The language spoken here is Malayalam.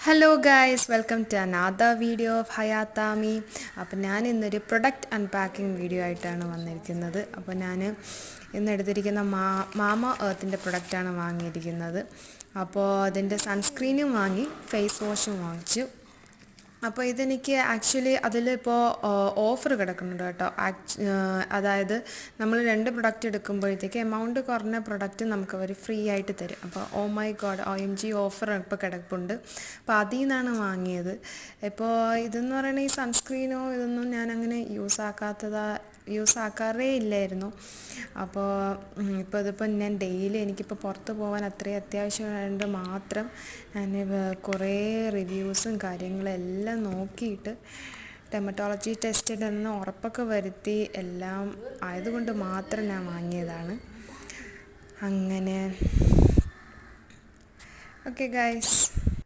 Hello guys, welcome to another video of ഹയാത്താമി. അപ്പോൾ ഞാൻ ഇന്നൊരു പ്രൊഡക്റ്റ് അൺപാക്കിംഗ് വീഡിയോ ആയിട്ടാണ് വന്നിരിക്കുന്നത്. അപ്പോൾ ഞാൻ ഇന്ന് എടുത്തിരിക്കുന്ന മാമ എർത്തിൻ്റെ പ്രൊഡക്റ്റാണ് വാങ്ങിയിരിക്കുന്നത്. അപ്പോൾ അതിൻ്റെ സൺസ്ക്രീനും വാങ്ങി, ഫേസ് വാഷും വാങ്ങിച്ചു. അപ്പോൾ ഇതെനിക്ക് ആക്ച്വലി അതിലിപ്പോൾ ഓഫർ കിടക്കുന്നുണ്ട് കേട്ടോ. അതായത് നമ്മൾ 2 പ്രൊഡക്റ്റ് എടുക്കുമ്പോഴത്തേക്ക് എമൗണ്ട് കുറഞ്ഞ പ്രൊഡക്റ്റ് നമുക്ക് അവർ ഫ്രീ ആയിട്ട് തരും. അപ്പോൾ oh my god, OMG offer ഇപ്പോൾ കിടപ്പുണ്ട്. അപ്പോൾ അതിൽ നിന്നാണ് വാങ്ങിയത്. ഇപ്പോൾ ഇതെന്ന് പറയുന്നത് ഈ സൺസ്ക്രീനോ ഇതൊന്നും ഞാൻ അങ്ങനെ യൂസ് ആക്കാറേ ഇല്ലായിരുന്നു. അപ്പോൾ ഇതിപ്പോൾ ഞാൻ ഡെയിലി എനിക്കിപ്പോൾ പുറത്ത് പോകാൻ അത്രയും അത്യാവശ്യമായതുകൊണ്ട് മാത്രം ഞാൻ കുറേ റിവ്യൂസും കാര്യങ്ങളും എല്ലാം നോക്കിയിട്ട് ഡെർമറ്റോളജി ടെസ്റ്റഡ് എന്ന് ഉറപ്പൊക്കെ വരുത്തി എല്ലാം ആയതുകൊണ്ട് മാത്രം ഞാൻ വാങ്ങിയതാണ്. അങ്ങനെ ഓക്കെ ഗൈസ്.